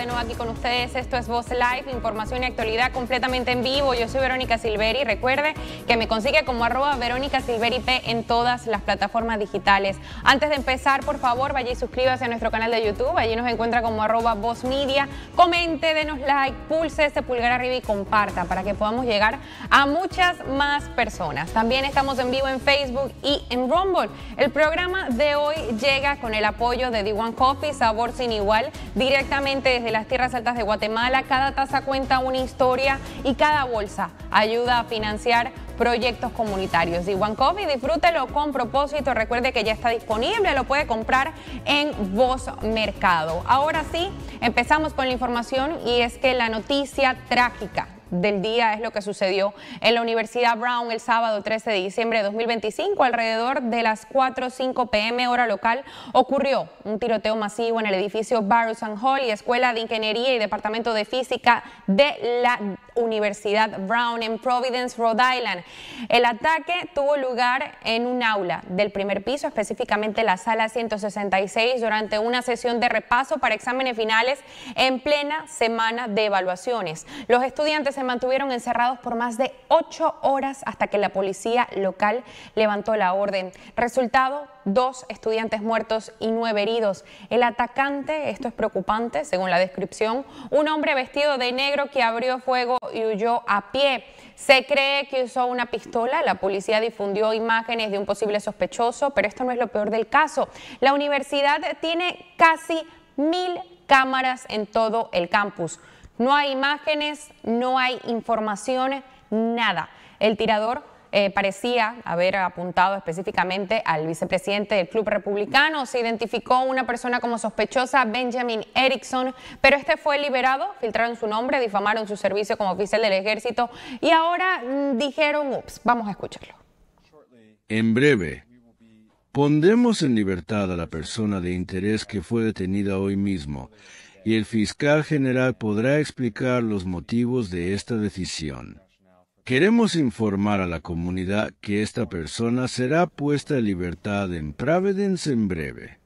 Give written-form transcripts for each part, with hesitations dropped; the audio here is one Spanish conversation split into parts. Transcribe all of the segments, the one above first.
de nuevo aquí con ustedes. Esto es Voz Live, información y actualidad completamente en vivo. Yo soy Verónica Silveri. Recuerde que me consigue como @VerónicaSilveriP en todas las plataformas digitales. Antes de empezar, por favor, vaya y suscríbase a nuestro canal de YouTube. Allí nos encuentra como @VozMedia. Comente, denos like, pulse ese pulgar arriba y comparta para que podamos llegar a muchas más personas. También estamos en vivo en Facebook y en Rumble. El programa de hoy llega con el apoyo de D1 Coffee, sabor sin igual, directamente desde las tierras altas de Guatemala. Cada taza cuenta una historia y cada bolsa ayuda a financiar proyectos comunitarios. D1 Coffee, disfrútelo con propósito. Recuerde que ya está disponible, lo puede comprar en Voz Mercado. Ahora sí, empezamos con la información y es que la noticia trágica del día es lo que sucedió en la Universidad Brown el sábado 13 de diciembre de 2025. Alrededor de las 4:05 p.m. hora local ocurrió un tiroteo masivo en el edificio Barrows and Hall y Escuela de Ingeniería y Departamento de Física de la Universidad Brown en Providence, Rhode Island. El ataque tuvo lugar en un aula del primer piso, específicamente la sala 166, durante una sesión de repaso para exámenes finales en plena semana de evaluaciones. Los estudiantes se mantuvieron encerrados por más de 8 horas hasta que la policía local levantó la orden. Resultado, 2 estudiantes muertos y 9 heridos. El atacante, esto es preocupante, según la descripción, un hombre vestido de negro que abrió fuego y huyó a pie. Se cree que usó una pistola. La policía difundió imágenes de un posible sospechoso, pero esto no es lo peor del caso. La universidad tiene casi 1000 cámaras en todo el campus. No hay imágenes, no hay información, nada. El tirador parecía haber apuntado específicamente al vicepresidente del Club Republicano. Se identificó una persona como sospechosa, Benjamin Erickson, pero este fue liberado. Filtraron su nombre, difamaron su servicio como oficial del ejército y ahora dijeron, ups, vamos a escucharlo. En breve, pondremos en libertad a la persona de interés que fue detenida hoy mismo y el fiscal general podrá explicar los motivos de esta decisión. Queremos informar a la comunidad que esta persona será puesta en libertad en Providence en breve.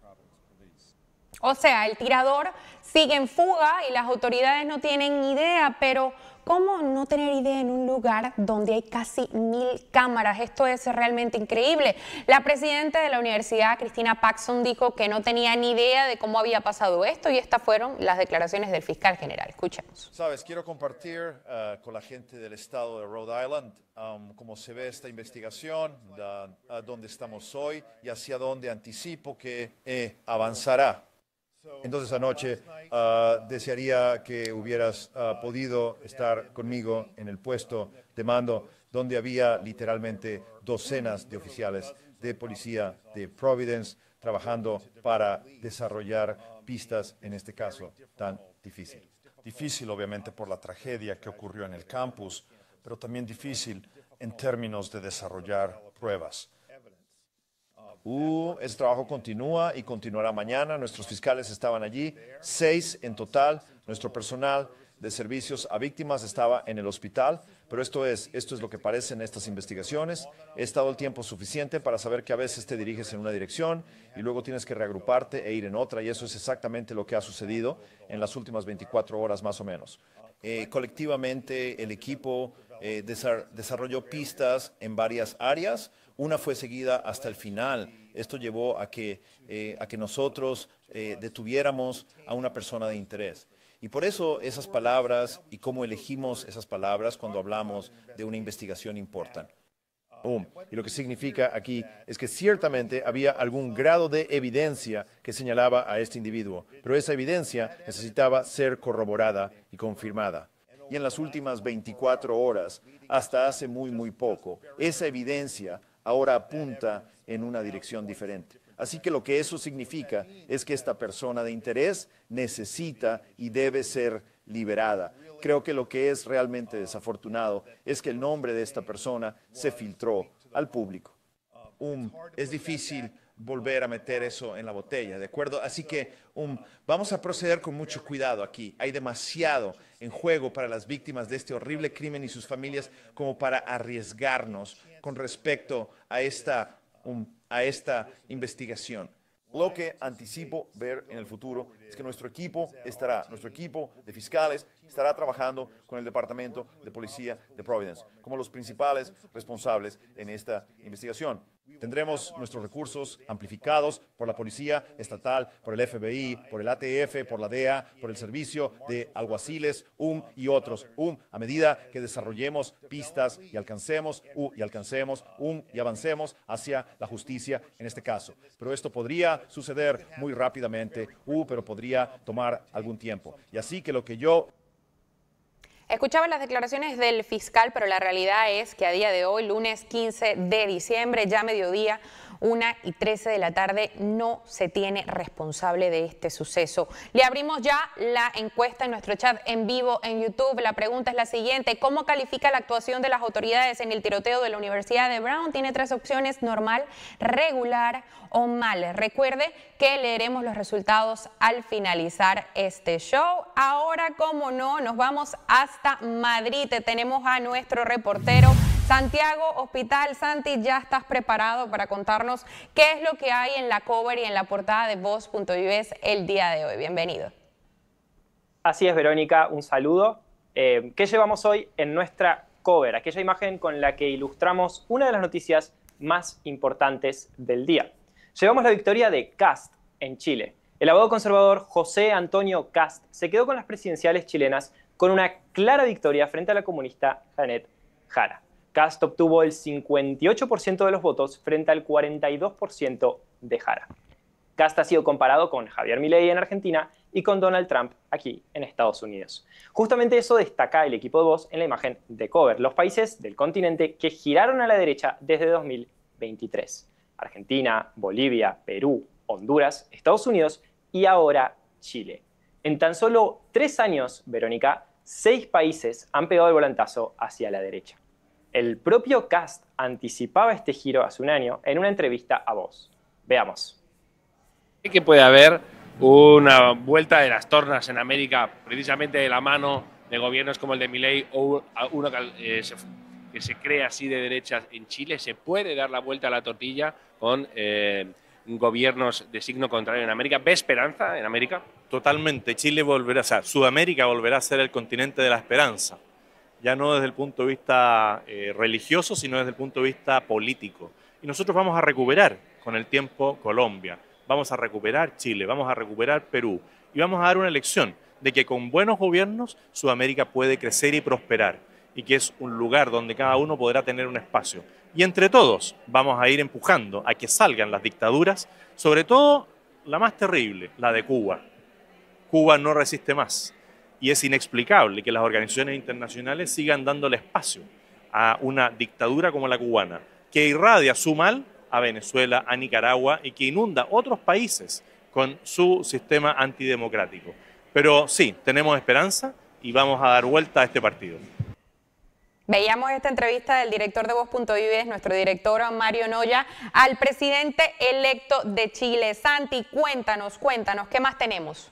O sea, el tirador sigue en fuga y las autoridades no tienen idea, pero ¿cómo no tener idea en un lugar donde hay casi 1000 cámaras? Esto es realmente increíble. La presidenta de la universidad, Christina Paxson, dijo que no tenía ni idea de cómo había pasado esto y estas fueron las declaraciones del fiscal general. Escuchemos. Sabes, quiero compartir con la gente del estado de Rhode Island cómo se ve esta investigación, dónde estamos hoy y hacia dónde anticipo que avanzará. Entonces anoche desearía que hubieras podido estar conmigo en el puesto de mando donde había literalmente docenas de oficiales de policía de Providence trabajando para desarrollar pistas en este caso tan difícil. Difícil obviamente por la tragedia que ocurrió en el campus, pero también difícil en términos de desarrollar pruebas. Ese trabajo continúa y continuará mañana. Nuestros fiscales estaban allí, 6 en total. Nuestro personal de servicios a víctimas estaba en el hospital, pero esto es lo que parecen estas investigaciones. He estado el tiempo suficiente para saber que a veces te diriges en una dirección y luego tienes que reagruparte e ir en otra, y eso es exactamente lo que ha sucedido en las últimas 24 horas más o menos. Colectivamente el equipo desarrolló pistas en varias áreas. Una fue seguida hasta el final. Esto llevó a que nosotros detuviéramos a una persona de interés. Y por eso esas palabras y cómo elegimos esas palabras cuando hablamos de una investigación importan. Y lo que significa aquí es que ciertamente había algún grado de evidencia que señalaba a este individuo, pero esa evidencia necesitaba ser corroborada y confirmada. Y en las últimas 24 horas, hasta hace muy poco, esa evidencia ahora apunta en una dirección diferente. Así que lo que eso significa es que esta persona de interés necesita y debe ser liberada. Creo que lo que es realmente desafortunado es que el nombre de esta persona se filtró al público. Es difícil volver a meter eso en la botella, ¿de acuerdo? Así que vamos a proceder con mucho cuidado aquí. Hay demasiado en juego para las víctimas de este horrible crimen y sus familias como para arriesgarnos con respecto a esta investigación. Lo que anticipo ver en el futuro es que nuestro equipo de fiscales estará trabajando con el Departamento de Policía de Providence como los principales responsables en esta investigación. Tendremos nuestros recursos amplificados por la Policía Estatal, por el FBI, por el ATF, por la DEA, por el Servicio de Alguaciles, y otros. A medida que desarrollemos pistas y avancemos hacia la justicia en este caso. Pero esto podría suceder muy rápidamente, pero podría tomar algún tiempo. Y así que lo que yo... Escuchaba las declaraciones del fiscal, pero la realidad es que a día de hoy, lunes 15 de diciembre, ya mediodía, 1:13 de la tarde, no se tiene responsable de este suceso. Le abrimos ya la encuesta en nuestro chat en vivo en YouTube. La pregunta es la siguiente: ¿cómo califica la actuación de las autoridades en el tiroteo de la Universidad de Brown? Tiene 3 opciones: normal, regular o mal. Recuerde que leeremos los resultados al finalizar este show. Ahora, como no, nos vamos hasta Madrid. Tenemos a nuestro reportero Santiago Hospital. Santi, ¿ya estás preparado para contarnos qué es lo que hay en la cover y en la portada de Voz.us el día de hoy? Bienvenido. Así es, Verónica, un saludo. ¿Qué llevamos hoy en nuestra cover? Aquella imagen con la que ilustramos una de las noticias más importantes del día. Llevamos la victoria de Kast en Chile. El abogado conservador José Antonio Kast se quedó con las presidenciales chilenas con una clara victoria frente a la comunista Janet Jara. Kast obtuvo el 58% de los votos frente al 42% de Jara. Kast ha sido comparado con Javier Milei en Argentina y con Donald Trump aquí en Estados Unidos. Justamente eso destaca el equipo de Voz en la imagen de cover: los países del continente que giraron a la derecha desde 2023. Argentina, Bolivia, Perú, Honduras, Estados Unidos y ahora Chile. En tan solo 3 años, Verónica, 6 países han pegado el volantazo hacia la derecha. El propio Kast anticipaba este giro hace un año en una entrevista a Voz. Veamos. Que puede haber una vuelta de las tornas en América, precisamente de la mano de gobiernos como el de Milei o uno que se cree así de derecha en Chile. Se puede dar la vuelta a la tortilla con gobiernos de signo contrario en América. ¿Ve esperanza en América? Totalmente. Chile volverá, Sudamérica volverá a ser el continente de la esperanza. Ya no desde el punto de vista religioso, sino desde el punto de vista político. Y nosotros vamos a recuperar con el tiempo Colombia, vamos a recuperar Chile, vamos a recuperar Perú y vamos a dar una lección de que con buenos gobiernos Sudamérica puede crecer y prosperar y que es un lugar donde cada uno podrá tener un espacio. Y entre todos vamos a ir empujando a que salgan las dictaduras, sobre todo la más terrible, la de Cuba. Cuba no resiste más. Y es inexplicable que las organizaciones internacionales sigan dándole espacio a una dictadura como la cubana, que irradia su mal a Venezuela, a Nicaragua y que inunda otros países con su sistema antidemocrático. Pero sí, tenemos esperanza y vamos a dar vuelta a este partido. Veíamos esta entrevista del director de Voz.us, nuestro director Mario Noya, al presidente electo de Chile. Santi, cuéntanos, ¿qué más tenemos?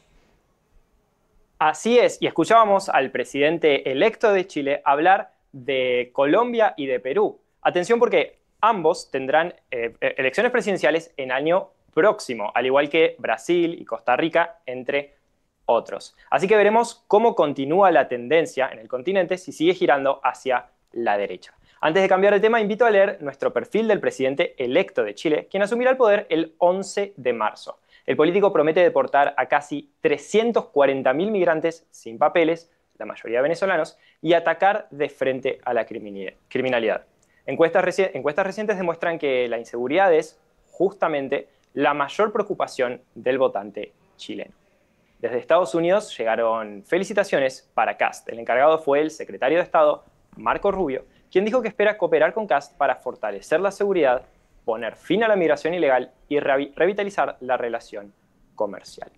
Así es, y escuchábamos al presidente electo de Chile hablar de Colombia y de Perú. Atención, porque ambos tendrán elecciones presidenciales en año próximo, al igual que Brasil y Costa Rica, entre otros. Así que veremos cómo continúa la tendencia en el continente si sigue girando hacia la derecha. Antes de cambiar de tema, invito a leer nuestro perfil del presidente electo de Chile, quien asumirá el poder el 11 de marzo. El político promete deportar a casi 340.000 migrantes sin papeles, la mayoría venezolanos, y atacar de frente a la criminalidad. Encuestas recientes demuestran que la inseguridad es justamente la mayor preocupación del votante chileno. Desde Estados Unidos llegaron felicitaciones para Kast. El encargado fue el secretario de Estado, Marco Rubio, quien dijo que espera cooperar con Kast para fortalecer la seguridad, poner fin a la migración ilegal y revitalizar la relación comercial.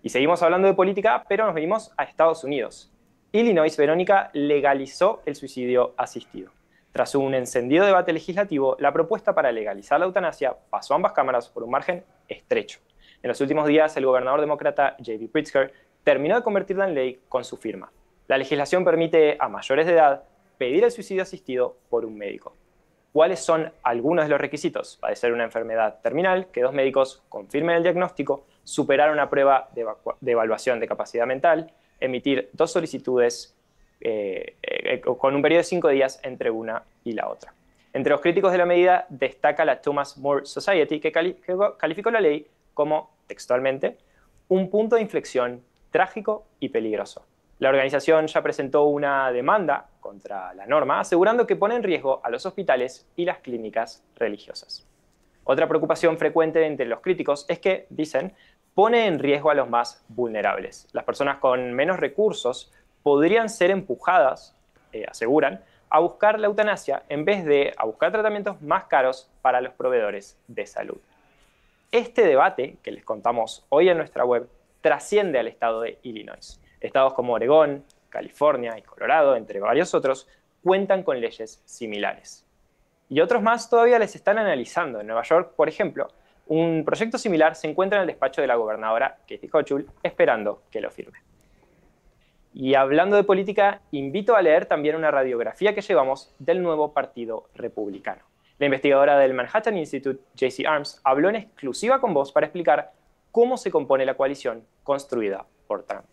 Y seguimos hablando de política, pero nos venimos a Estados Unidos. Illinois, Verónica, legalizó el suicidio asistido. Tras un encendido debate legislativo, la propuesta para legalizar la eutanasia pasó a ambas cámaras por un margen estrecho. En los últimos días, el gobernador demócrata J.B. Pritzker terminó de convertirla en ley con su firma. La legislación permite a mayores de edad pedir el suicidio asistido por un médico. ¿Cuáles son algunos de los requisitos? Padecer una enfermedad terminal, que 2 médicos confirmen el diagnóstico, superar una prueba de evaluación de capacidad mental, emitir 2 solicitudes con un periodo de 5 días entre una y la otra. Entre los críticos de la medida destaca la Thomas More Society, que calificó la ley como, textualmente, un punto de inflexión trágico y peligroso. La organización ya presentó una demanda contra la norma, asegurando que pone en riesgo a los hospitales y las clínicas religiosas. Otra preocupación frecuente entre los críticos es que, dicen, pone en riesgo a los más vulnerables. Las personas con menos recursos podrían ser empujadas, aseguran, a buscar la eutanasia en vez de a buscar tratamientos más caros para los proveedores de salud. Este debate, que les contamos hoy en nuestra web, trasciende al estado de Illinois. Estados como Oregón, California y Colorado, entre varios otros, cuentan con leyes similares. Y otros más todavía les están analizando. En Nueva York, por ejemplo, un proyecto similar se encuentra en el despacho de la gobernadora Kathy Hochul, esperando que lo firme. Y hablando de política, invito a leer también una radiografía que llevamos del nuevo Partido Republicano. La investigadora del Manhattan Institute, J.C. Arms, habló en exclusiva con Voz para explicar cómo se compone la coalición construida por Trump.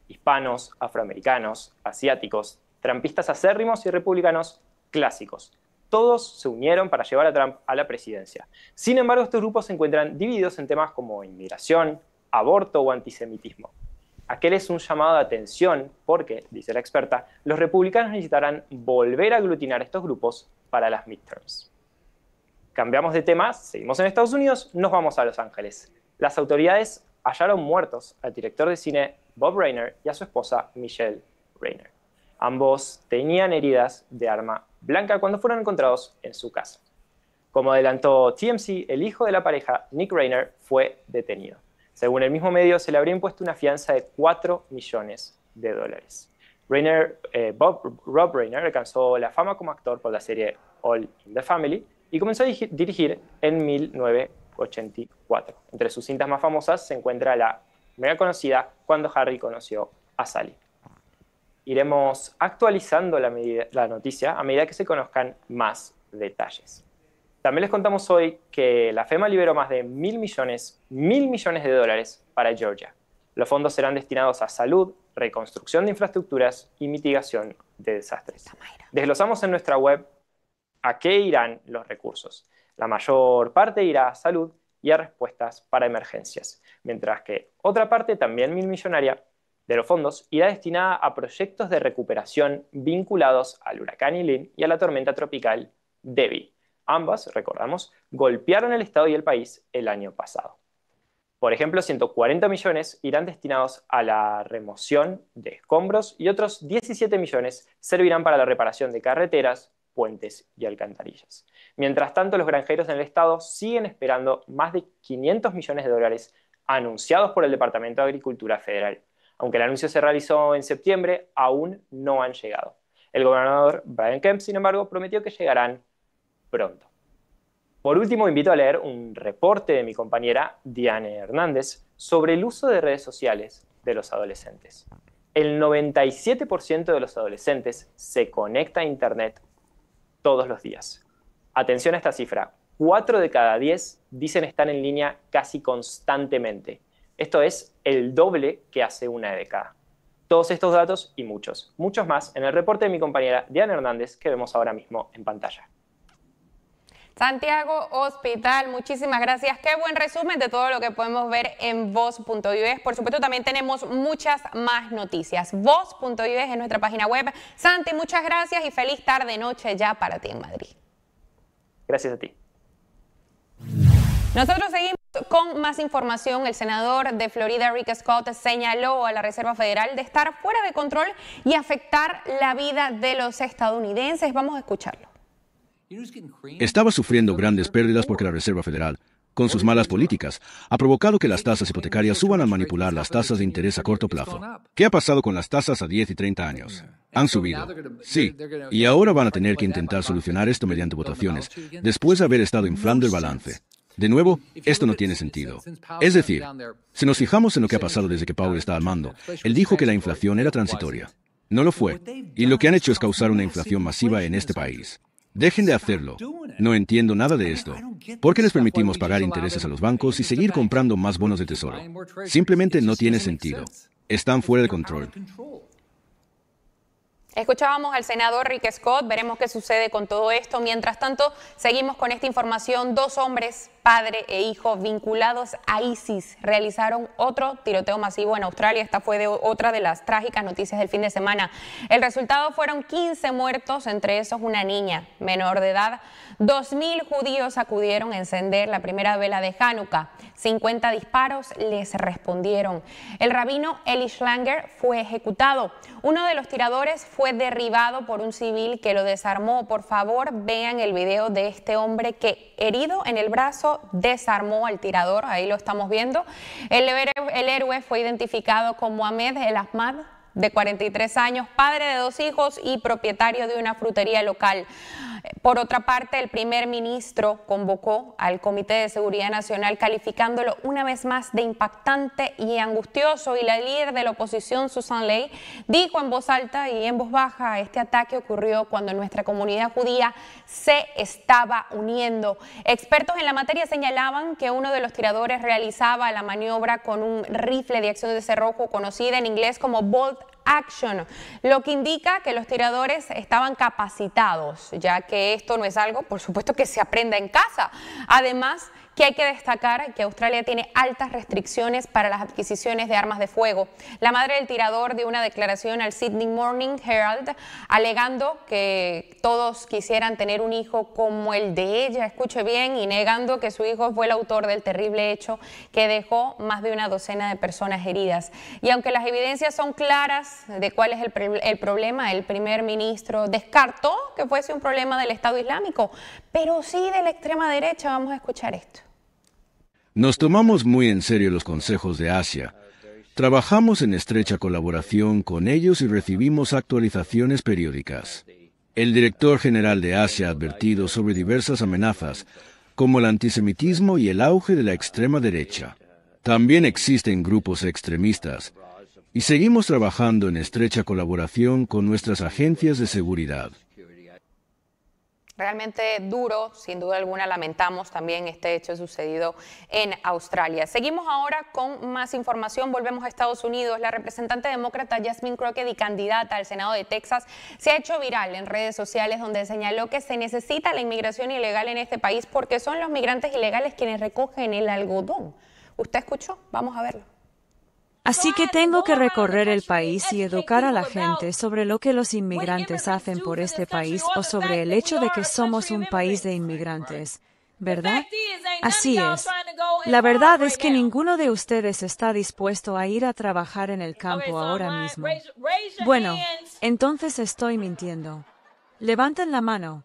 Hispanos, afroamericanos, asiáticos, trumpistas acérrimos y republicanos clásicos. Todos se unieron para llevar a Trump a la presidencia. Sin embargo, estos grupos se encuentran divididos en temas como inmigración, aborto o antisemitismo. Aquel es un llamado de atención porque, dice la experta, los republicanos necesitarán volver a aglutinar estos grupos para las midterms. Cambiamos de tema, seguimos en Estados Unidos, nos vamos a Los Ángeles. Las autoridades hallaron muertos al director de cine Bob Rainer y a su esposa Michelle Rainer. Ambos tenían heridas de arma blanca cuando fueron encontrados en su casa. Como adelantó TMZ, el hijo de la pareja, Nick Rainer, fue detenido. Según el mismo medio, se le habría impuesto una fianza de $4 millones. Rob Rainer alcanzó la fama como actor por la serie All in the Family y comenzó a dirigir en 1984. Entre sus cintas más famosas se encuentra la mega conocida Cuando Harry conoció a Sally. Iremos actualizando la noticia a medida que se conozcan más detalles. También les contamos hoy que la FEMA liberó más de $1.000 millones de dólares para Georgia. Los fondos serán destinados a salud, reconstrucción de infraestructuras y mitigación de desastres. Desglosamos en nuestra web a qué irán los recursos. La mayor parte irá a salud y a respuestas para emergencias, mientras que otra parte, también millonaria, de los fondos irá destinada a proyectos de recuperación vinculados al huracán Helene y a la tormenta tropical Debby. Ambas, recordamos, golpearon el estado y el país el año pasado. Por ejemplo, 140 millones irán destinados a la remoción de escombros y otros 17 millones servirán para la reparación de carreteras, puentes y alcantarillas. Mientras tanto, los granjeros en el estado siguen esperando más de $500 millones anunciados por el Departamento de Agricultura Federal. Aunque el anuncio se realizó en septiembre, aún no han llegado. El gobernador Brian Kemp, sin embargo, prometió que llegarán pronto. Por último, invito a leer un reporte de mi compañera Diane Hernández sobre el uso de redes sociales de los adolescentes. El 97% de los adolescentes se conecta a Internet todos los días. Atención a esta cifra, 4 de cada 10 dicen estar en línea casi constantemente. Esto es el doble que hace una década. Todos estos datos y muchos más en el reporte de mi compañera Diane Hernández que vemos ahora mismo en pantalla. Santiago Hospital, muchísimas gracias. Qué buen resumen de todo lo que podemos ver en voz.vives. Por supuesto, también tenemos muchas más noticias. Voz.vives es nuestra página web. Santi, muchas gracias y feliz tarde-noche ya para ti en Madrid. Gracias a ti. Nosotros seguimos con más información. El senador de Florida, Rick Scott, señaló a la Reserva Federal de estar fuera de control y afectar la vida de los estadounidenses. Vamos a escucharlo. Estaba sufriendo grandes pérdidas porque la Reserva Federal, con sus malas políticas, ha provocado que las tasas hipotecarias suban al manipular las tasas de interés a corto plazo. ¿Qué ha pasado con las tasas a 10 y 30 años? Han subido. Sí, y ahora van a tener que intentar solucionar esto mediante votaciones, después de haber estado inflando el balance. De nuevo, esto no tiene sentido. Es decir, si nos fijamos en lo que ha pasado desde que Powell está al mando, él dijo que la inflación era transitoria. No lo fue, y lo que han hecho es causar una inflación masiva en este país. Dejen de hacerlo. No entiendo nada de esto. ¿Por qué les permitimos pagar intereses a los bancos y seguir comprando más bonos de tesoro? Simplemente no tiene sentido. Están fuera de control. Escuchábamos al senador Rick Scott, veremos qué sucede con todo esto. Mientras tanto, seguimos con esta información. 2 hombres, padre e hijo, vinculados a ISIS, realizaron otro tiroteo masivo en Australia. Esta fue otra de las trágicas noticias del fin de semana. El resultado fueron 15 muertos, entre esos una niña menor de edad. 2.000 judíos acudieron a encender la primera vela de Hanukkah. 50 disparos les respondieron. El rabino Eli Schlanger fue ejecutado. Uno de los tiradores fue derribado por un civil que lo desarmó. Por favor, vean el video de este hombre que, herido en el brazo, desarmó al tirador. Ahí lo estamos viendo. El héroe fue identificado como Ahmed El Ahmad, de 43 años, padre de 2 hijos y propietario de una frutería local. Por otra parte, el primer ministro convocó al Comité de Seguridad Nacional calificándolo una vez más de impactante y angustioso, y la líder de la oposición, Susan Ley, dijo en voz alta y en voz baja: este ataque ocurrió cuando nuestra comunidad judía se estaba uniendo. Expertos en la materia señalaban que uno de los tiradores realizaba la maniobra con un rifle de acción de cerrojo conocida en inglés como bolt action, lo que indica que los tiradores estaban capacitados, ya que esto no es algo, por supuesto, que se aprenda en casa. Además, que hay que destacar que Australia tiene altas restricciones para las adquisiciones de armas de fuego. La madre del tirador dio una declaración al Sydney Morning Herald alegando que todos quisieran tener un hijo como el de ella, escuche bien, y negando que su hijo fue el autor del terrible hecho que dejó más de una docena de personas heridas. Y aunque las evidencias son claras de cuál es el problema, el primer ministro descartó que fuese un problema del Estado Islámico, pero sí de la extrema derecha. Vamos a escuchar esto. Nos tomamos muy en serio los consejos de Asia. Trabajamos en estrecha colaboración con ellos y recibimos actualizaciones periódicas. El director general de Asia ha advertido sobre diversas amenazas, como el antisemitismo y el auge de la extrema derecha. También existen grupos extremistas, y seguimos trabajando en estrecha colaboración con nuestras agencias de seguridad. Realmente duro, sin duda alguna. Lamentamos también este hecho sucedido en Australia. Seguimos ahora con más información. Volvemos a Estados Unidos. La representante demócrata Jasmine Crockett y candidata al Senado de Texas se ha hecho viral en redes sociales, donde señaló que se necesita la inmigración ilegal en este país porque son los migrantes ilegales quienes recogen el algodón. ¿Usted escuchó? Vamos a verlo. Así que tengo que recorrer el país y educar a la gente sobre lo que los inmigrantes hacen por este país o sobre el hecho de que somos un país de inmigrantes, ¿verdad? Así es. La verdad es que ninguno de ustedes está dispuesto a ir a trabajar en el campo ahora mismo. Bueno, entonces estoy mintiendo. Levanten la mano.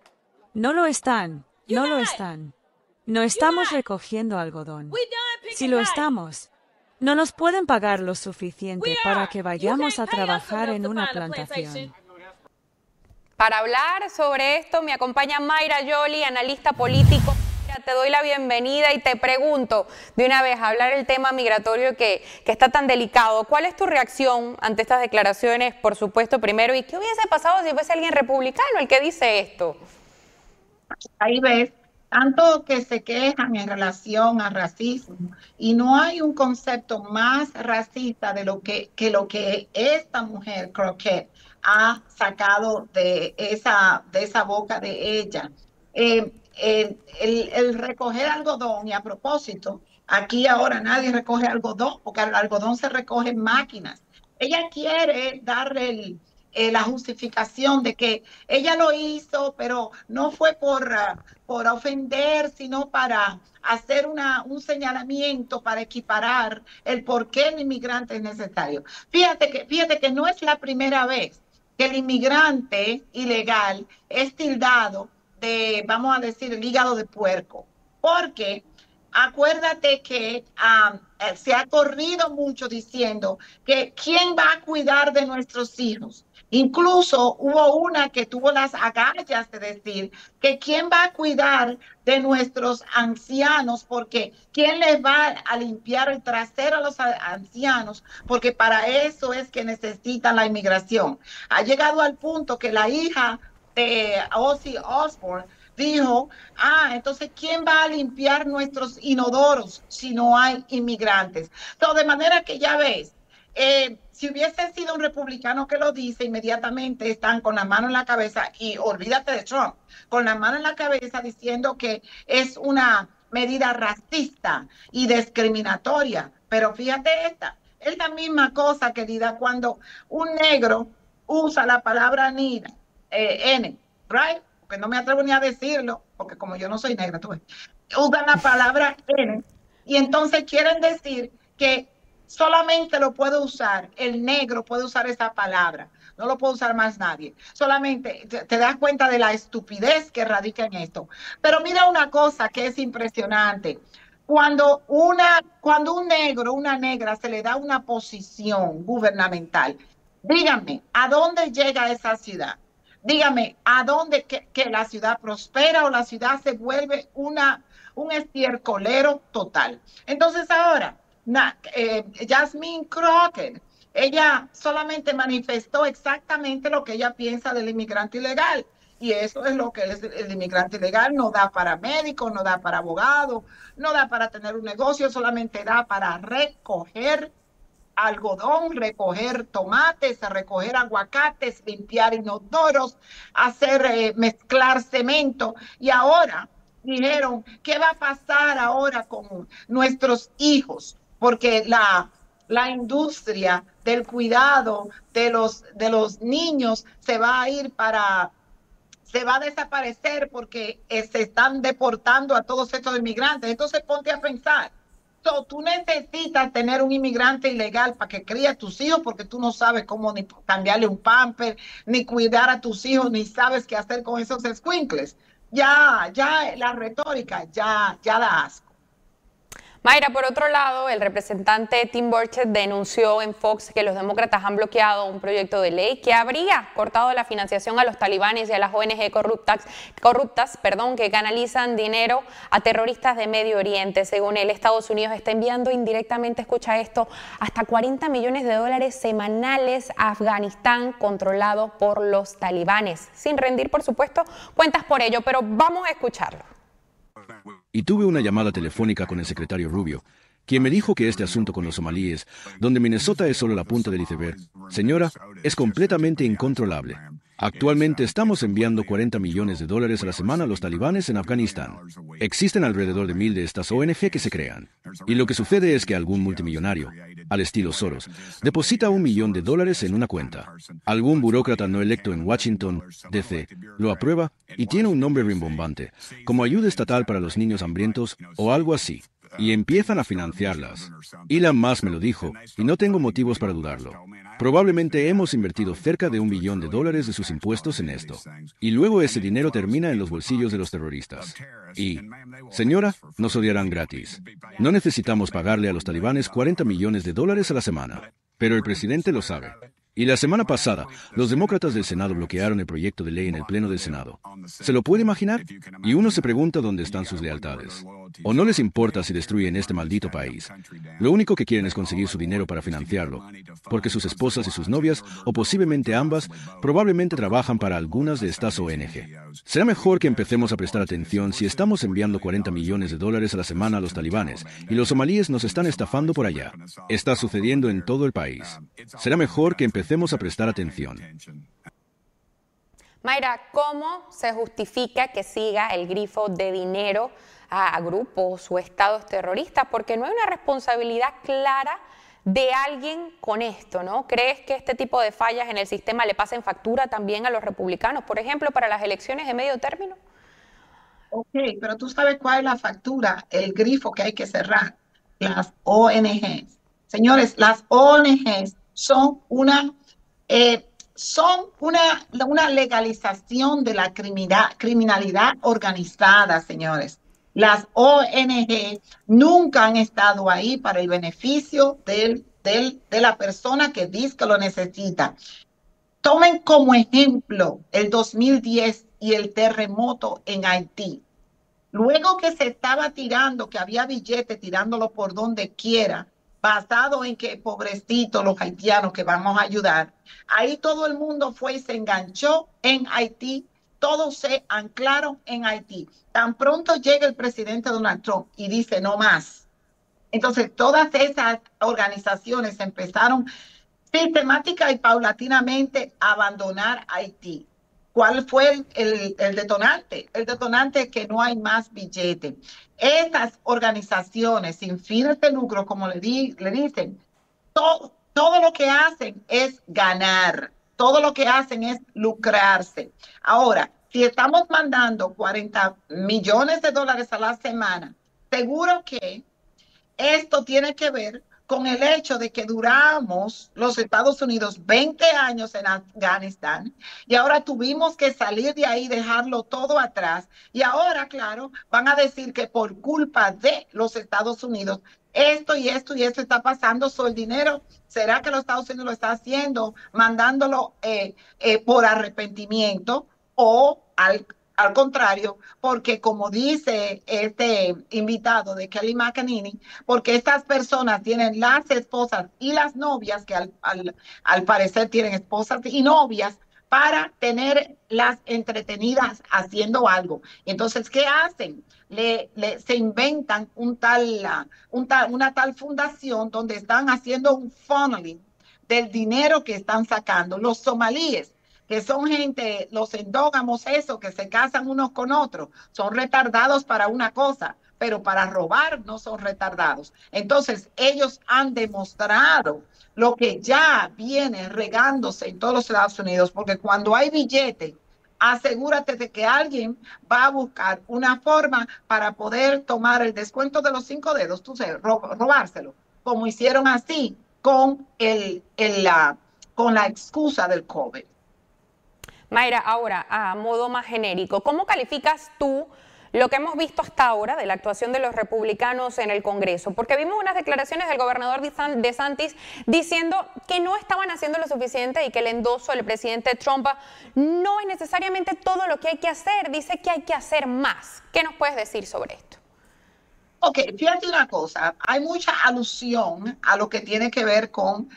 No lo están. No lo están. No estamos recogiendo algodón. Si lo estamos, no nos pueden pagar lo suficiente para que vayamos a trabajar en una plantación. Para hablar sobre esto me acompaña Mayra Yoli, analista político. Mayra, te doy la bienvenida y te pregunto de una vez, hablar el tema migratorio que está tan delicado. ¿Cuál es tu reacción ante estas declaraciones, por supuesto, primero? ¿Y qué hubiese pasado si fuese alguien republicano el que dice esto? Ahí ves. Tanto que se quejan en relación al racismo, y no hay un concepto más racista de lo que esta mujer, Crockett, ha sacado de esa boca de ella. El recoger algodón, y a propósito, aquí ahora nadie recoge algodón, porque el algodón se recoge en máquinas. Ella quiere darle la justificación de que ella lo hizo, pero no fue por ofender, sino para hacer un señalamiento, para equiparar el por qué el inmigrante es necesario. Fíjate que no es la primera vez que el inmigrante ilegal es tildado de, vamos a decir, el hígado de puerco, porque acuérdate que se ha corrido mucho diciendo que ¿quién va a cuidar de nuestros hijos? Incluso hubo una que tuvo las agallas de decir que quién va a cuidar de nuestros ancianos, porque quién les va a limpiar el trasero a los ancianos, porque para eso es que necesitan la inmigración. Ha llegado al punto que la hija Ozzy Osbourne, dijo, entonces, ¿quién va a limpiar nuestros inodoros si no hay inmigrantes? Entonces, de manera que ya ves, si hubiese sido un republicano que lo dice, inmediatamente están con la mano en la cabeza, y olvídate de Trump, con la mano en la cabeza diciendo que es una medida racista y discriminatoria. Pero fíjate esta, es la misma cosa, querida, cuando un negro usa la palabra N, right? Porque no me atrevo ni a decirlo, porque como yo no soy negra, tú ves, usan la palabra N, y entonces quieren decir que solamente lo puede usar, el negro puede usar esa palabra, no lo puede usar más nadie. Solamente te das cuenta de la estupidez que radica en esto. Pero mira una cosa que es impresionante. Cuando un negro, una negra, se le da una posición gubernamental, díganme, ¿a dónde llega esa ciudad? Dígame, ¿a dónde que la ciudad prospera o la ciudad se vuelve un estiércolero total? Entonces ahora, Jasmine Crockett, ella solamente manifestó exactamente lo que ella piensa del inmigrante ilegal. Y eso es lo que es el inmigrante ilegal. No da para médico, no da para abogado, no da para tener un negocio, solamente da para recoger algodón, recoger tomates, recoger aguacates, limpiar inodoros, mezclar cemento. Y ahora dijeron, ¿qué va a pasar ahora con nuestros hijos? Porque la industria del cuidado de los niños se va a desaparecer porque se están deportando a todos estos inmigrantes. Entonces ponte a pensar. Tú necesitas tener un inmigrante ilegal para que críe a tus hijos, porque tú no sabes cómo ni cambiarle un pamper, ni cuidar a tus hijos, ni sabes qué hacer con esos escuincles. Ya la retórica ya da asco. Mayra, por otro lado, el representante Tim Burchett denunció en Fox que los demócratas han bloqueado un proyecto de ley que habría cortado la financiación a los talibanes y a las ONG corruptas, que canalizan dinero a terroristas de Medio Oriente. Según él, Estados Unidos está enviando indirectamente, escucha esto, hasta $40 millones semanales a Afganistán, controlado por los talibanes, sin rendir, por supuesto, cuentas por ello, pero vamos a escucharlo. Y tuve una llamada telefónica con el secretario Rubio, quien me dijo que este asunto con los somalíes, donde Minnesota es solo la punta del iceberg, señora, es completamente incontrolable. Actualmente estamos enviando $40 millones a la semana a los talibanes en Afganistán. Existen alrededor de 1,000 de estas ONG que se crean. Y lo que sucede es que algún multimillonario, al estilo Soros, deposita $1 millón en una cuenta. Algún burócrata no electo en Washington, D.C., lo aprueba y tiene un nombre rimbombante, como ayuda estatal para los niños hambrientos o algo así. Y empiezan a financiarlas. Elon Musk me lo dijo, y no tengo motivos para dudarlo. Probablemente hemos invertido cerca de $1 billón de sus impuestos en esto. Y luego ese dinero termina en los bolsillos de los terroristas. Y, señora, nos odiarán gratis. No necesitamos pagarle a los talibanes $40 millones a la semana. Pero el presidente lo sabe. Y la semana pasada, los demócratas del Senado bloquearon el proyecto de ley en el Pleno del Senado. ¿Se lo puede imaginar? Y uno se pregunta dónde están sus lealtades. O no les importa si destruyen este maldito país. Lo único que quieren es conseguir su dinero para financiarlo, porque sus esposas y sus novias, o posiblemente ambas, probablemente trabajan para algunas de estas ONG. Será mejor que empecemos a prestar atención si estamos enviando $40 millones a la semana a los talibanes, y los somalíes nos están estafando por allá. Está sucediendo en todo el país. Será mejor que empecemos a prestar atención. Mayra, ¿cómo se justifica que siga el grifo de dinero a grupos o estados terroristas? Porque no hay una responsabilidad clara de alguien con esto, ¿no? ¿Crees que este tipo de fallas en el sistema le pasen factura también a los republicanos, por ejemplo, para las elecciones de medio término? Ok, pero tú sabes cuál es la factura, el grifo que hay que cerrar. Las ONGs. Señores, las ONGs son una legalización de la criminalidad organizada, señores. Las ONG nunca han estado ahí para el beneficio de la persona que dice que lo necesita. Tomen como ejemplo el 2010 y el terremoto en Haití. Luego que se estaba tirando, que había billetes tirándolo por donde quiera, basado en que, pobrecitos los haitianos que vamos a ayudar, ahí todo el mundo fue y se enganchó en Haití todos se anclaron en Haití. Tan pronto llega el presidente Donald Trump y dice no más. Entonces todas esas organizaciones empezaron sistemática y paulatinamente a abandonar Haití. ¿Cuál fue el detonante? El detonante es que no hay más billete. Estas organizaciones sin fines de lucro, como le dicen, todo lo que hacen es ganar. Todo lo que hacen es lucrarse. Ahora, si estamos mandando 40 millones de dólares a la semana, seguro que esto tiene que ver con el hecho de que duramos los Estados Unidos 20 años en Afganistán y ahora tuvimos que salir de ahí, dejarlo todo atrás. Y ahora, claro, van a decir que por culpa de los Estados Unidos, esto y esto y esto está pasando. El dinero, ¿será que los Estados Unidos lo está haciendo, mandándolo por arrepentimiento o al contrario, porque como dice este invitado de Kelly McEnany, porque estas personas tienen las esposas y las novias, que al parecer tienen esposas y novias, para tenerlas entretenidas haciendo algo. Entonces, ¿qué hacen? Se inventan una tal fundación donde están haciendo un funneling del dinero que están sacando. Los somalíes, que son gente, los endógamos, eso, que se casan unos con otros, son retardados para una cosa, pero para robar no son retardados. Entonces, ellos han demostrado lo que ya viene regándose en todos los Estados Unidos, porque cuando hay billete, asegúrate de que alguien va a buscar una forma para poder tomar el descuento de los 5 dedos, tú sabes, robárselo, como hicieron así con la excusa del COVID. Mayra, ahora, a modo más genérico, ¿cómo calificas tú lo que hemos visto hasta ahora de la actuación de los republicanos en el Congreso? Porque vimos unas declaraciones del gobernador DeSantis diciendo que no estaban haciendo lo suficiente y que el endoso del presidente Trump no es necesariamente todo lo que hay que hacer, dice que hay que hacer más. ¿Qué nos puedes decir sobre esto? Ok, fíjate una cosa, hay mucha alusión a lo que tiene que ver con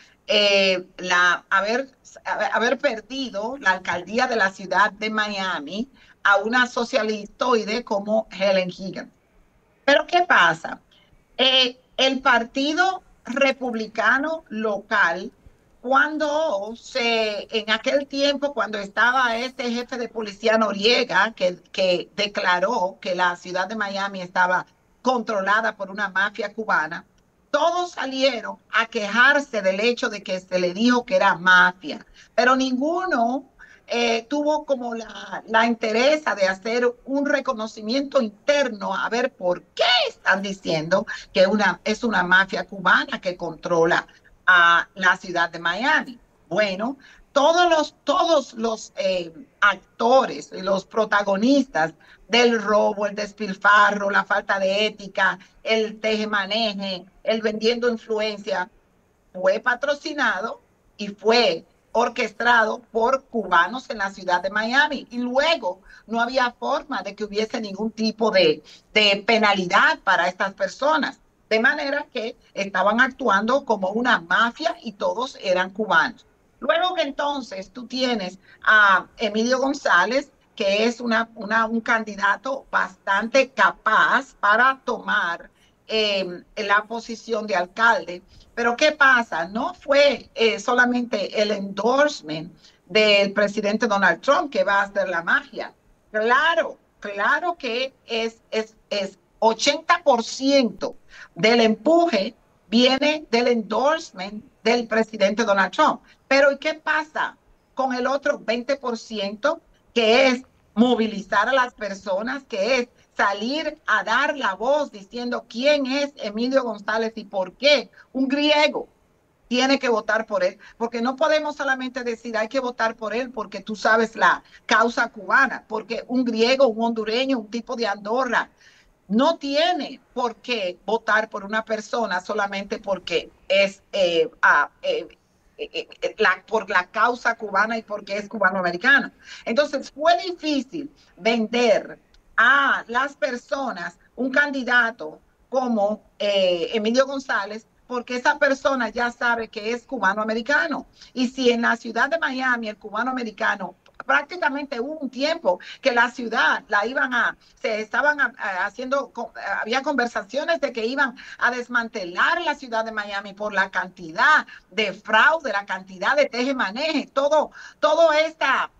haber perdido la alcaldía de la ciudad de Miami a una socialistoide como Helen Higginson. Pero ¿qué pasa? El partido republicano local, en aquel tiempo, cuando estaba este jefe de policía Noriega, que declaró que la ciudad de Miami estaba controlada por una mafia cubana, todos salieron a quejarse del hecho de que se le dijo que era mafia, pero ninguno tuvo como la interés de hacer un reconocimiento interno a ver por qué están diciendo que es una mafia cubana que controla a la ciudad de Miami. Bueno, todos los actores y los protagonistas del robo, el despilfarro, la falta de ética, el tejemaneje, el vendiendo influencia, fue patrocinado y fue orquestado por cubanos en la ciudad de Miami. Y luego no había forma de que hubiese ningún tipo de penalidad para estas personas. De manera que estaban actuando como una mafia y todos eran cubanos. Luego que entonces tú tienes a Emilio González, que es un candidato bastante capaz para tomar la posición de alcalde. Pero ¿qué pasa? No fue solamente el endorsement del presidente Donald Trump que va a hacer la magia. Claro que es 80% del empuje viene del endorsement del presidente Donald Trump. Pero ¿y qué pasa con el otro 20%, que es movilizar a las personas, que es salir a dar la voz diciendo quién es Emilio González y por qué un griego tiene que votar por él? Porque no podemos solamente decir hay que votar por él porque tú sabes la causa cubana, porque un griego, un hondureño, un tipo de Andorra no tiene por qué votar por una persona solamente porque es por la causa cubana y porque es cubano-americano. Entonces fue difícil vender a las personas un candidato como Emilio González, porque esa persona ya sabe que es cubano-americano. Y si en la ciudad de Miami el cubano-americano prácticamente hubo un tiempo que la ciudad había conversaciones de que iban a desmantelar la ciudad de Miami por la cantidad de fraude, la cantidad de tejemaneje, todo esta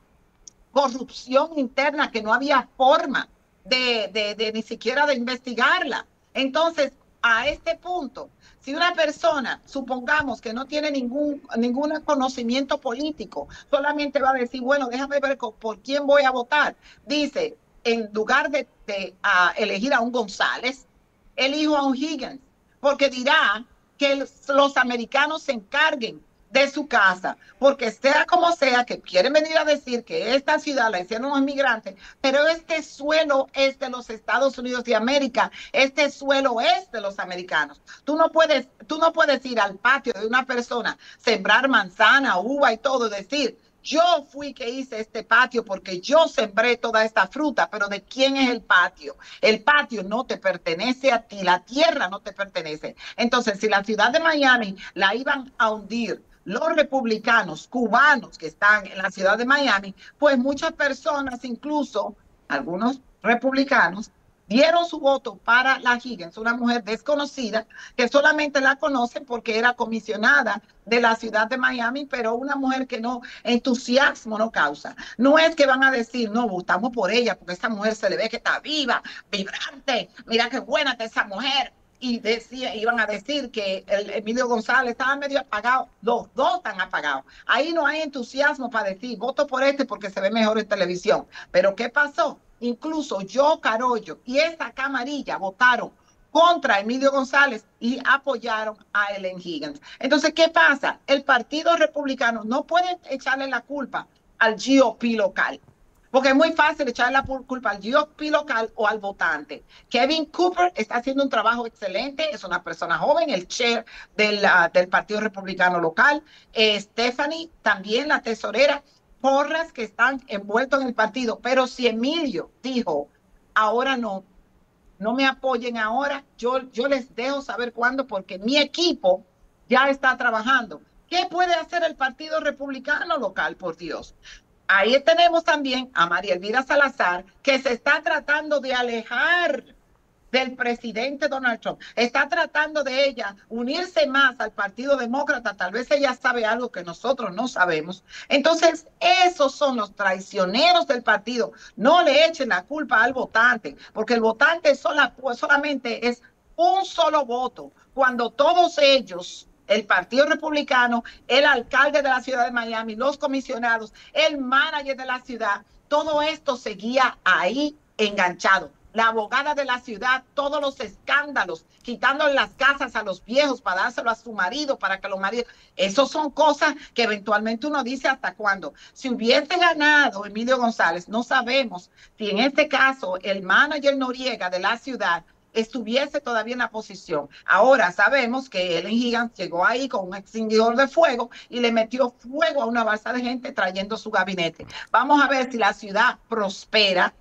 corrupción interna que no había forma de ni siquiera de investigarla. Entonces, a este punto, si una persona, supongamos que no tiene ningún conocimiento político, solamente va a decir, bueno, déjame ver por quién voy a votar. Dice, en lugar de elegir a un González, elijo a un Higgins, porque dirá que los americanos se encarguen de su casa, porque sea como sea, que quieren venir a decir que esta ciudad la hicieron los inmigrantes, pero este suelo es de los Estados Unidos de América, este suelo es de los americanos. Tú no puedes ir al patio de una persona, sembrar manzana, uva y todo, y decir, yo fui que hice este patio porque yo sembré toda esta fruta, pero ¿de quién es el patio? El patio no te pertenece a ti, la tierra no te pertenece. Entonces, si la ciudad de Miami la iban a hundir los republicanos cubanos que están en la ciudad de Miami, pues muchas personas, incluso algunos republicanos, dieron su voto para la Higgins, una mujer desconocida que solamente la conocen porque era comisionada de la ciudad de Miami, pero una mujer que no entusiasmo no causa. No es que van a decir, no, votamos por ella porque esa mujer se le ve que está viva, vibrante, mira qué buena está esa mujer. Y iban a decir que el Emilio González estaba medio apagado, los dos están apagados. Ahí no hay entusiasmo para decir, voto por este porque se ve mejor en televisión. Pero ¿qué pasó? Incluso Joe Carollo y esa camarilla votaron contra Emilio González y apoyaron a Ellen Higgins. Entonces, ¿qué pasa? El Partido Republicano no puede echarle la culpa al GOP local, porque es muy fácil echarle la culpa al GOP local o al votante. Kevin Cooper está haciendo un trabajo excelente, es una persona joven, el chair del Partido Republicano local. Stephanie, también la tesorera, porras que están envueltos en el partido. Pero si Emilio dijo, ahora no me apoyen ahora, yo les dejo saber cuándo, porque mi equipo ya está trabajando. ¿Qué puede hacer el Partido Republicano local, por Dios? Ahí tenemos también a María Elvira Salazar, que se está tratando de alejar del presidente Donald Trump. Está tratando de ella unirse más al Partido Demócrata. Tal vez ella sabe algo que nosotros no sabemos. Entonces, esos son los traicioneros del partido. No le echen la culpa al votante, porque el votante solamente es un solo voto. Cuando todos ellos, el Partido Republicano, el alcalde de la ciudad de Miami, los comisionados, el manager de la ciudad, todo esto seguía ahí enganchado. La abogada de la ciudad, todos los escándalos, quitándole las casas a los viejos para dárselo a su marido, para que los maridos... Esos son cosas que eventualmente uno dice hasta cuándo. Si hubiese ganado Emilio González, no sabemos si en este caso el manager Noriega de la ciudad estuviese todavía en la posición. Ahora sabemos que Ellen Higgins llegó ahí con un extinguidor de fuego y le metió fuego a una balsa de gente trayendo su gabinete. Vamos a ver si la ciudad prospera,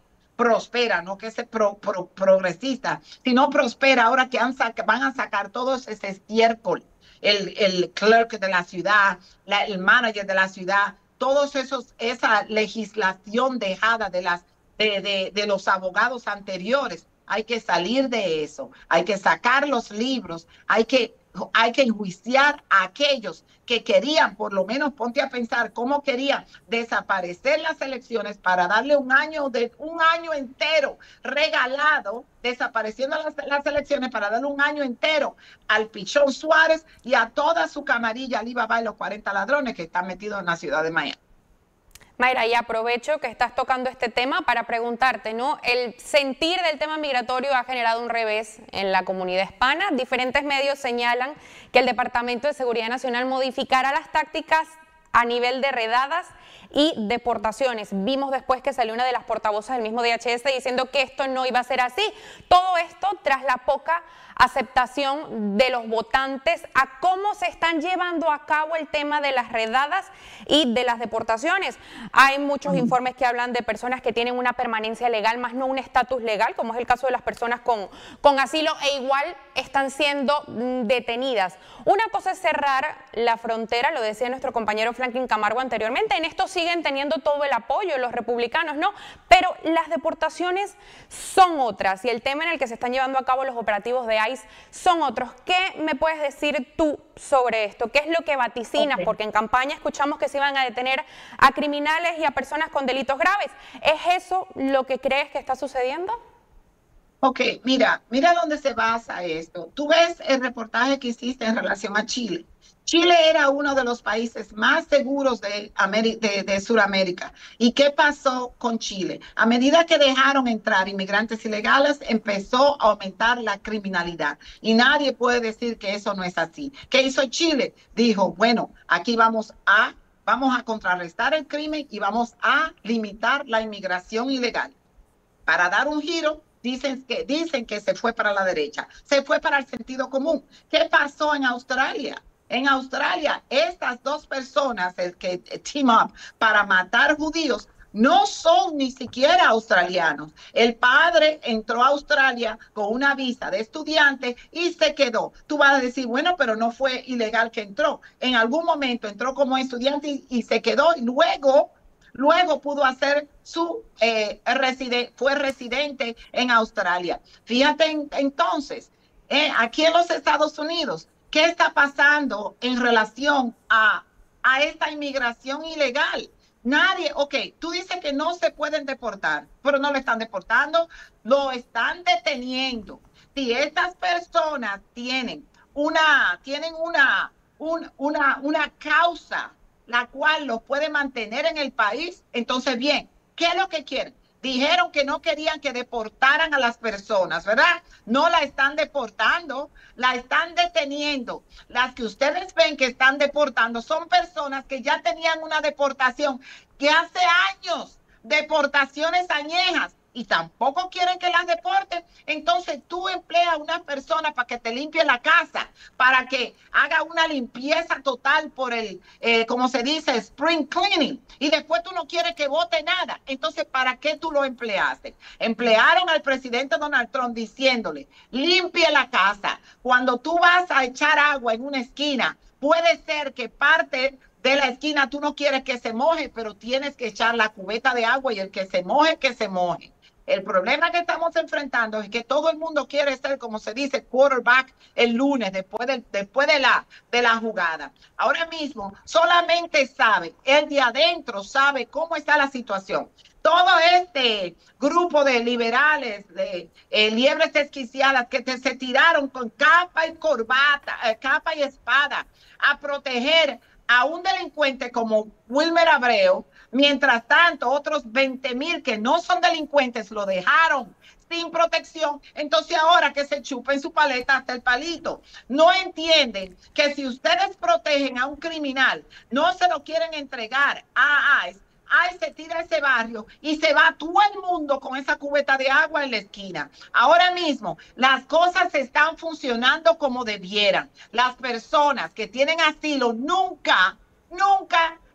no que sea progresista, sino prospera ahora que van a sacar todo ese estiércol, el clerk de la ciudad, el manager de la ciudad, todos esa legislación dejada de los abogados anteriores. Hay que salir de eso, hay que sacar los libros, hay que enjuiciar a aquellos que querían, por lo menos ponte a pensar cómo querían desaparecer las elecciones para darle un año entero regalado, desapareciendo las elecciones para darle un año entero al Pichón Suárez y a toda su camarilla Alibaba y los 40 ladrones que están metidos en la ciudad de Miami. Mayra, y aprovecho que estás tocando este tema para preguntarte, ¿no? El sentir del tema migratorio ha generado un revés en la comunidad hispana. Diferentes medios señalan que el Departamento de Seguridad Nacional modificará las tácticas a nivel de redadas y deportaciones. Vimos después que salió una de las portavoces del mismo DHS diciendo que esto no iba a ser así. Todo esto tras la poca aceptación de los votantes a cómo se están llevando a cabo el tema de las redadas y de las deportaciones. Hay muchos informes que hablan de personas que tienen una permanencia legal, más no un estatus legal, como es el caso de las personas con asilo, e igual están siendo detenidas. Una cosa es cerrar la frontera, lo decía nuestro compañero Franklin Camargo anteriormente, en esto sí siguen teniendo todo el apoyo de los republicanos, ¿no? Pero las deportaciones son otras y el tema en el que se están llevando a cabo los operativos de ICE son otros. ¿Qué me puedes decir tú sobre esto? ¿Qué es lo que vaticinas? Porque en campaña escuchamos que se iban a detener a criminales y a personas con delitos graves. ¿Es eso lo que crees que está sucediendo? Ok, mira dónde se basa esto. Tú ves el reportaje que hiciste en relación a Chile. Chile era uno de los países más seguros de Sudamérica. ¿Y qué pasó con Chile? A medida que dejaron entrar inmigrantes ilegales, empezó a aumentar la criminalidad. Y nadie puede decir que eso no es así. ¿Qué hizo Chile? Dijo, bueno, aquí vamos a contrarrestar el crimen y vamos a limitar la inmigración ilegal. Para dar un giro, dicen que se fue para la derecha, se fue para el sentido común. ¿Qué pasó en Australia? En Australia, estas dos personas que team up para matar judíos no son ni siquiera australianos. El padre entró a Australia con una visa de estudiante y se quedó. Tú vas a decir, bueno, pero no fue ilegal que entró. En algún momento entró como estudiante y se quedó y luego pudo hacer fue residente en Australia. Fíjate entonces, aquí en los Estados Unidos, ¿qué está pasando en relación a esta inmigración ilegal? Nadie, ok, tú dices que no se pueden deportar, pero no lo están deportando, lo están deteniendo. Si estas personas tienen una causa la cual los puede mantener en el país, entonces bien, ¿qué es lo que quieren? Dijeron que no querían que deportaran a las personas, ¿verdad? No la están deportando, la están deteniendo. Las que ustedes ven que están deportando son personas que ya tenían una deportación que hace años, deportaciones añejas, y tampoco quieren que las deporten. Entonces tú empleas a una persona para que te limpie la casa, para que haga una limpieza total por como se dice, spring cleaning, y después tú no quieres que vote nada. Entonces, ¿para qué tú lo empleaste? Emplearon al presidente Donald Trump diciéndole, limpie la casa. Cuando tú vas a echar agua en una esquina, puede ser que parte de la esquina tú no quieres que se moje, pero tienes que echar la cubeta de agua y el que se moje. El problema que estamos enfrentando es que todo el mundo quiere ser, como se dice, quarterback el lunes, después de la jugada. Ahora mismo solamente el de adentro sabe cómo está la situación. Todo este grupo de liberales, de liebres desquiciadas que se tiraron con capa y corbata, capa y espada a proteger a un delincuente como Wilmer Abreu, mientras tanto otros 20,000 que no son delincuentes lo dejaron sin protección. Entonces ahora que se chupen su paleta hasta el palito. No entienden que si ustedes protegen a un criminal, no se lo quieren entregar a ICE. ICE se tira a ese barrio y se va todo el mundo con esa cubeta de agua en la esquina. Ahora mismo las cosas están funcionando como debieran. Las personas que tienen asilo nunca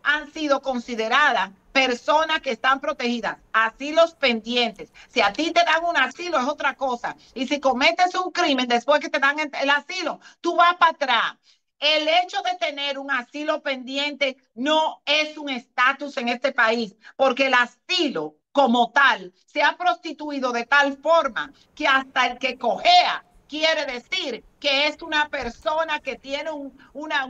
han sido consideradas personas que están protegidas, asilos pendientes. Si a ti te dan un asilo es otra cosa. Y si cometes un crimen después que te dan el asilo, tú vas para atrás. El hecho de tener un asilo pendiente no es un estatus en este país, porque el asilo como tal se ha prostituido de tal forma que hasta el que cojea quiere decir que es una persona que tiene un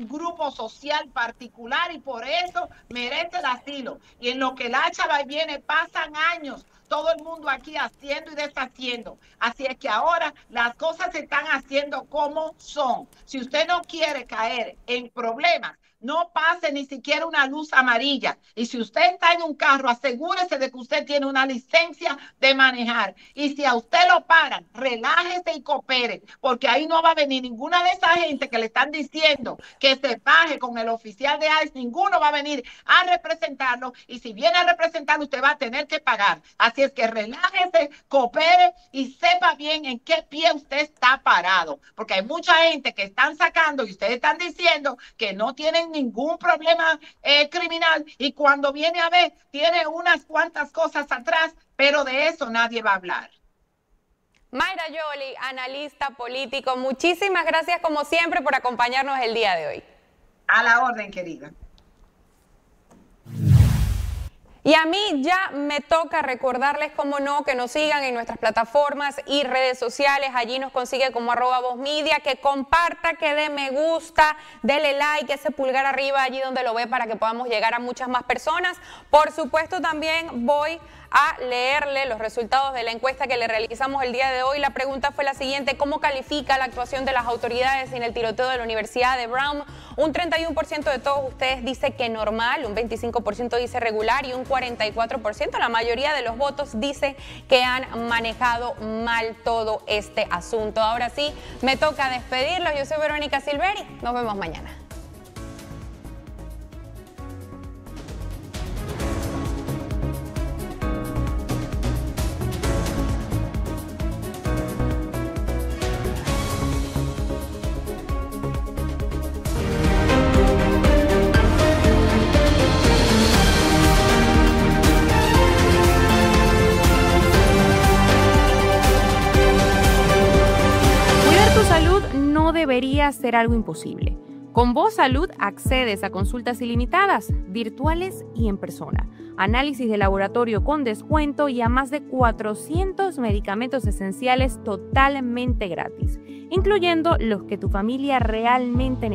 grupo social particular y por eso merece el asilo. Y en lo que la chava viene pasan años, todo el mundo aquí haciendo y deshaciendo. Así es que ahora las cosas se están haciendo como son. Si usted no quiere caer en problemas, no pase ni siquiera una luz amarilla. Y si usted está en un carro, asegúrese de que usted tiene una licencia de manejar. Y si a usted lo paran, relájese y coopere, porque ahí no va a venir ninguna de esa gente que le están diciendo que se baje con el oficial de ICE. Ninguno va a venir a representarlo. Y si viene a representarlo, usted va a tener que pagar. Así es que relájese, coopere y sepa bien en qué pie usted está parado. Porque hay mucha gente que están sacando y ustedes están diciendo que no tienen ningún problema criminal y cuando viene a ver tiene unas cuantas cosas atrás, pero de eso nadie va a hablar. Mayra Yoli, analista político, muchísimas gracias como siempre por acompañarnos el día de hoy. A la orden, querida. Y a mí ya me toca recordarles, como no, que nos sigan en nuestras plataformas y redes sociales. Allí nos consigue como @VozMedia, que comparta, que dé me gusta, dele like, ese pulgar arriba allí donde lo ve para que podamos llegar a muchas más personas. Por supuesto, también voy a leerle los resultados de la encuesta que le realizamos el día de hoy. La pregunta fue la siguiente: ¿cómo califica la actuación de las autoridades en el tiroteo de la Universidad de Brown? Un 31% de todos ustedes dice que normal, un 25% dice regular y un 44%, la mayoría de los votos, dice que han manejado mal todo este asunto. Ahora sí, me toca despedirlos. Yo soy Verónica Silveri. Nos vemos mañana. No debería ser algo imposible. Con Voz Salud accedes a consultas ilimitadas, virtuales y en persona, análisis de laboratorio con descuento y a más de 400 medicamentos esenciales totalmente gratis, incluyendo los que tu familia realmente necesita.